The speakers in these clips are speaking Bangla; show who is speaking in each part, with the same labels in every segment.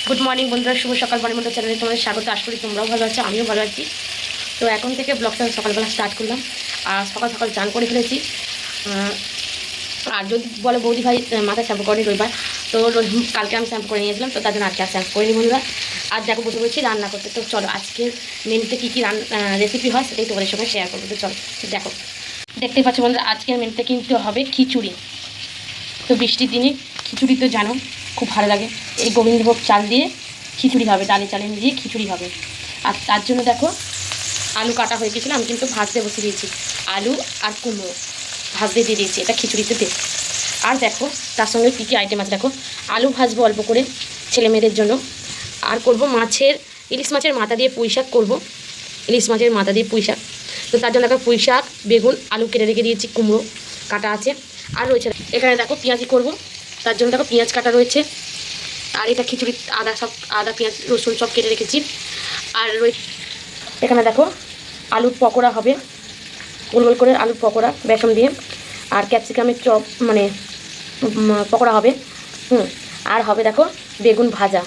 Speaker 1: গুড মর্নিং বন্ধুরা, শুভ সকাল। বাণীমণ্ডল চ্যানেলে তোমাদের স্বাগত। আশা করি তোমরাও ভালো আছো, আমিও ভালো আছি। তো এখন থেকে ব্লগটা সকালবেলা স্টার্ট করলাম। আর সকাল সকাল চান করে ফেলেছি। আর যদি বলে বৌদি ভাই মাথায় শ্যাম্পু করেনি রবিবার, তো কালকে আমি শ্যাম্পু করে নিয়েছিলাম, তো তার জন্য আজকে আর শ্যাম্পু করিনি বন্ধুরা। আর দেখো বসে বলছি রান্না করতে। তো চলো আজকের মেনুতে কী কী রেসিপি হয় সেটাই তোমাদের সঙ্গে শেয়ার করবো। তো চলো দেখো, দেখতেই পাচ্ছ বন্ধুরা, আজকের মেনুতে কিন্তু হবে খিচুড়ি। তো বৃষ্টির দিনে খিচুড়ি তো জানো খুব ভালো লাগে। এই গোবিন্দভোগ চাল দিয়ে খিচুড়ি হবে, ডালে চালে দিয়ে খিচুড়ি হবে। আর তার জন্য দেখো আলু কাটা হয়ে গেছিলো, আমি কিন্তু ভাজতে বসে দিয়েছি। আলু আর কুমড়ো ভাজতে দিয়ে দিয়েছি, এটা খিচুড়িতে দে। আর দেখো তার সঙ্গে কী কী আইটেম আছে দেখো। আলু ভাজবো অল্প করে ছেলে মেয়েদের জন্য। আর করব ইলিশ মাছের মাথা দিয়ে পুঁই শাক করবো। ইলিশ মাছের মাথা দিয়ে পুঁই শাক। তো তার জন্য দেখো পুঁই শাক, বেগুন, আলু কেটে রেখে দিয়েছি, কুমড়ো কাটা আছে। আর রয়েছে এখানে দেখো পেঁয়াজি করব, তার জন্য দেখো পেঁয়াজ কাটা রয়েছে। আর এটা খিচুড়ি আদা পেঁয়াজ রসুন সব কেটে রেখেছি। আর এখানে দেখো আলুর পকোড়া হবে, গোল গোল করে আলুর পকোড়া বেসন দিয়ে। আর ক্যাপসিকামের চপ মানে পকোড়া হবে। আর হবে দেখো বেগুন ভাজা,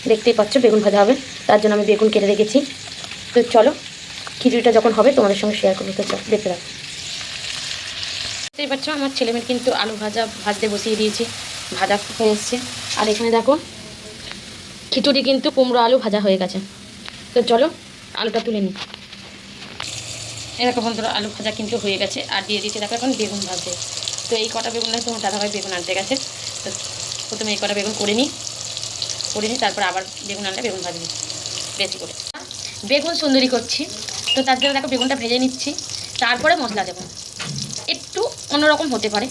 Speaker 1: দেখতেই পাচ্ছ বেগুন ভাজা হবে, তার জন্য আমি বেগুন কেটে রেখেছি। তো চলো খিচুড়িটা যখন হবে তোমাদের সঙ্গে শেয়ার করবো। তো চলো দেখতে থাকো। দেখতেই পাচ্ছ আমার ছেলেমেয়ের কিন্তু আলু ভাজতে বসিয়ে দিয়েছি, ভাজা হয়ে এসছে। আর এখানে দেখো খিচুড়ি কিন্তু কুমড়ো আলু ভাজা হয়ে গেছে। তো চলো আলুটা তুলে নিই। এরকম বন্ধুরা আলু ভাজা কিন্তু হয়ে গেছে। আর দিয়ে দিয়েছি দেখো এখন বেগুন ভাজতে। তো এই কটা বেগুন তোমার দাদাভাই বেগুন আনতে গেছে, তো প্রথমে এই কটা বেগুন করে নিই, তারপর আবার বেগুন আনলে বেগুন ভাজবি বেশি করে। বেগুন সুন্দরী করছি, তো তার জন্য দেখো বেগুনটা ভেজে নিচ্ছি, তারপরে মশলা দেবো। একটু অন্যরকম হতে পারে,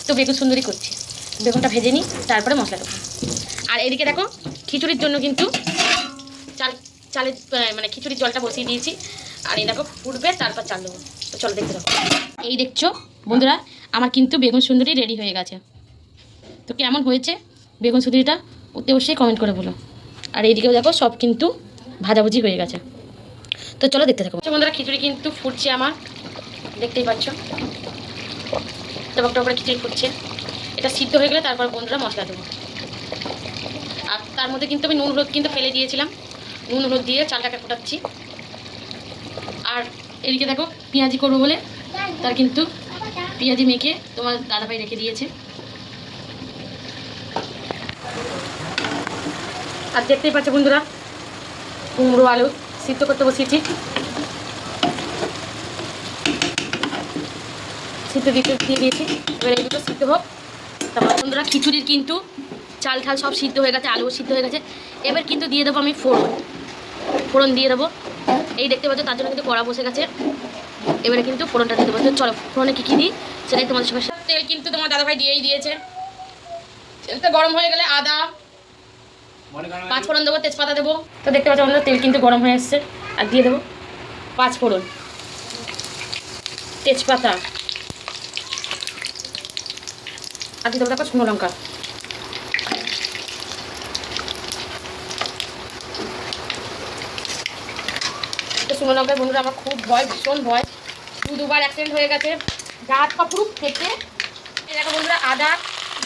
Speaker 1: তো বেগুন সুন্দরী করছি, বেগুনটা ভেজে নিই তারপরে মশলা দেবো। আর এদিকে দেখো খিচুড়ির জন্য কিন্তু চালের মানে খিচুড়ির জলটা বসিয়ে দিয়েছি। আর এই দেখো ফুটবে, তারপর চাল দেবো। তো চলো দেখতে থাকো। এই দেখছো বন্ধুরা আমার কিন্তু বেগুন সুন্দরী রেডি হয়ে গেছে। তো কেমন হয়েছে বেগুন সুন্দরীটা ওতে অবশ্যই কমেন্ট করে বলো। আর এইদিকেও দেখো সব কিন্তু ভাজাভুজি হয়ে গেছে। তো চলো দেখতে থাকো বন্ধুরা। খিচুড়ি কিন্তু ফুটছে আমার, দেখতেই পাচ্ছ টপক টপক করে খিচুড়ি ফুটছে। এটা সিদ্ধ হয়ে গেলে তারপর বন্ধুরা মশলা দেবো। আর তার মধ্যে কিন্তু আমি নুন হলুদ কিন্তু ফেলে দিয়েছিলাম, নুন হলুদ দিয়ে চালটাকে ফোটাচ্ছি। আর এদিকে দেখো পেঁয়াজি করবো বলে তার কিন্তু পেঁয়াজি মেখে তোমার দাদাভাই রেখে দিয়েছে। আর দেখতেই পাচ্ছ বন্ধুরা কুমড়ো আলু সিদ্ধ করতে বসিয়েছি, সিদ্ধ দিয়ে দিয়েছি। এবার এই দুটো সিদ্ধ হোক, তারপর বন্ধুরা খিচুড়ির কিন্তু চাল ঠাল সব সিদ্ধ হয়ে গেছে, আলুও সিদ্ধ হয়ে গেছে। এবার কিন্তু দিয়ে দেবো আমি ফোড়ন দিয়ে দেবো। এই দেখতে পাচ্ছ তার জন্য কিন্তু কড়া বসে গেছে, এবারে কিন্তু ফোড়নটা দিয়ে দেবো। তো চলো ফোড়নে কী কী দিই সেটাই তোমাদের সঙ্গে। তেল কিন্তু তোমার দাদাভাই দিয়েই দিয়েছে। তেলটা গরম হয়ে গেলে আদা পাঁচ ফোড়ন দেবো, তেজপাতা দেবো। তো দেখতে পাচ্ছ আমাদের তেল কিন্তু গরম হয়ে এসছে। আর দিয়ে দেবো পাঁচ ফোড়ন, তেজপাতা, আর দিয়ে দেবো দেখো শুকনো লঙ্কা। তো শুকনো লঙ্কায় বন্ধুরা আমার খুব ভয়, ভীষণ ভয়, দুবার অ্যাক্সিডেন্ট হয়ে গেছে, গা হাত পা পুরো ফেটে। দেখো বন্ধুরা আদা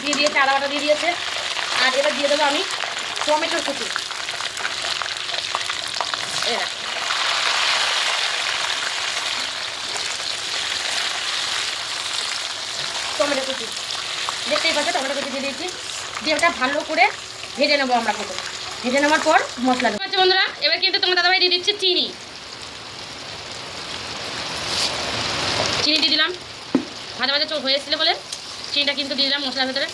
Speaker 1: দিয়ে দিয়েছে, আদা বাটা দিয়ে দিয়েছে। আর এবার দিয়ে দেবো আমি টমেটোর কুচি। টমেটো কুচি দেখতেই পাচ্ছ, টমেটো কুচি দিয়ে দিয়েছি। দিয়ে ওটা ভালো করে ভেজে নেবো আমরা। ভেজে নেওয়ার পর মশলা দেবো। আচ্ছা বন্ধুরা এবার কিন্তু তোমার দাদাভাই দিয়ে দিচ্ছে চিনি দিয়ে দিলাম। ভাজা ভাজা হয়ে এসেছিল বলে চিনিটা কিন্তু দিয়ে দিলাম মশলার ভেতরে।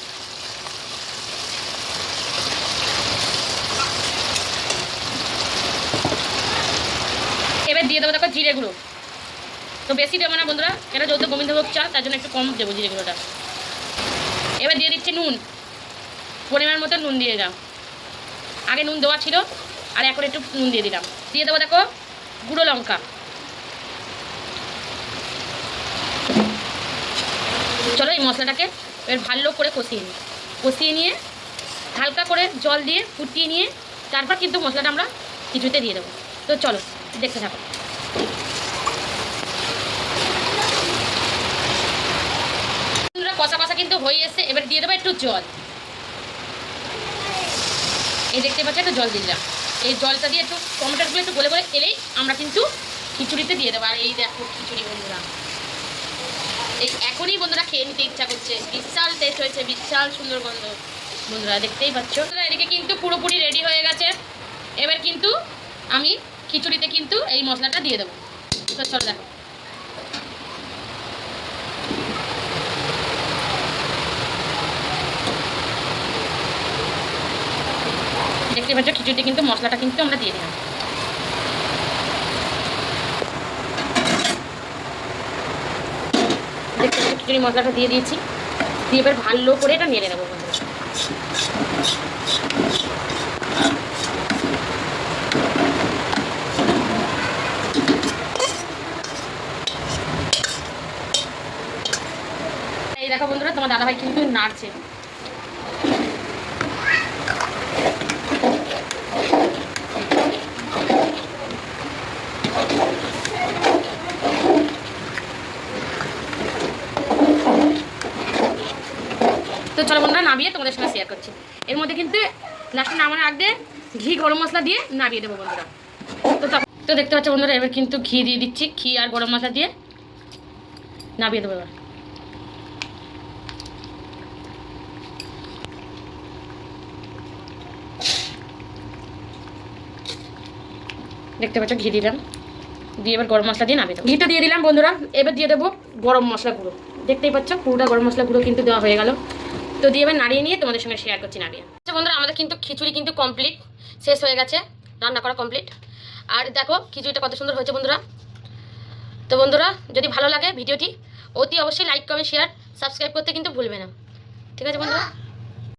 Speaker 1: এবার দিয়ে দেবো দেখো জিরে গুঁড়ো। তো বেশি দেবো না বন্ধুরা, এটা যেহেতু গোবিন্দভোগ চাল তার জন্য একটু কম দেবো জিরে গুঁড়োটা। এবার দিয়ে দিচ্ছি নুন, পরিমাণ মতো নুন দিয়ে দিলাম। আগে নুন দেওয়া ছিল আর এখন একটু নুন দিয়ে দিলাম। দিয়ে দেবো দেখো গুঁড়ো লঙ্কা। চলো এই মশলাটাকে এবার ভালো করে কষিয়ে নিয়ে হালকা করে জল দিয়ে ফুটিয়ে নিয়ে তারপর কিন্তু মশলাটা আমরা খিচুড়িতে দিয়ে দেবো। তো চলো দেখতে থাকো। কষা কষা কিন্তু হয়ে এসছে, এবার দিয়ে দেবো একটু জল। এই দেখতে পাচ্ছি একটু জল দিয়ে দিলাম। এই জলটা দিয়ে একটু টমেটোগুলো একটু গলে গলে এলেই আমরা কিন্তু খিচুড়িতে দিয়ে দেবো। আর এই দেখো খিচুড়ি বন্ধুরা, এই এখনই বন্ধুরা খেয়ে নিতে ইচ্ছা করছে। বিশাল টেস্ট হয়েছে, বিশাল সুন্দর গন্ধ বন্ধুরা, দেখতেই পাচ্ছ। এদিকে কিন্তু পুরোপুরি রেডি হয়ে গেছে। এবার কিন্তু আমি খিচুড়িতে কিন্তু এই মশলাটা দিয়ে দেবো। তো চলো দেখো, দেখতে পাচ্ছ খিচুড়িতে কিন্তু মশলাটা কিন্তু আমরা দিয়ে দিলাম। দেখতে পাচ্ছ খিচুড়ি মশলাটা দিয়ে দিয়েছি, দিয়ে এবার ভালো করে এটা নেড়ে নেবো বন্ধুরা। এই দেখো বন্ধুরা, তোমার দাদাভাই কিন্তু নাড়ছে। তো চলো বন্ধুরা, নামিয়ে তোমাদের সঙ্গে শেয়ার করছি। এর মধ্যে কিন্তু লাস্টে নামানোর আগে ঘি গরম মশলা দিয়ে নামিয়ে দেবো বন্ধুরা। তো দেখতে পাচ্ছ বন্ধুরা, এবার কিন্তু ঘি দিয়ে দিচ্ছি, ঘি আর গরম মশলা দিয়ে নামিয়ে দেবো এবার। দেখতে পাচ্ছ ঘি দিলাম, দিয়ে এবার গরম মশলা দিয়ে নামিয়ে দেবো। ঘিটা দিয়ে দিলাম বন্ধুরা, এবার দিয়ে দেবো গরম মশলা গুঁড়ো। দেখতেই পাচ্ছ পুরোটা গরম মশলা গুঁড়ো কিন্তু দেওয়া হয়ে গেল। তো দিয়ে এবার নাড়িয়ে নিয়ে তোমাদের সঙ্গে শেয়ার করছি নাড়িয়ে। আচ্ছা বন্ধুরা, আমাদের কিন্তু খিচুড়ি কিন্তু কমপ্লিট, শেষ হয়ে গেছে, রান্না করা কমপ্লিট। আর দেখো খিচুড়িটা কত সুন্দর হয়েছে বন্ধুরা। তো বন্ধুরা, যদি ভালো লাগে ভিডিওটি অতি অবশ্যই লাইক কমেন্ট শেয়ার সাবস্ক্রাইব করতে কিন্তু ভুলবে না। ঠিক আছে বন্ধুরা।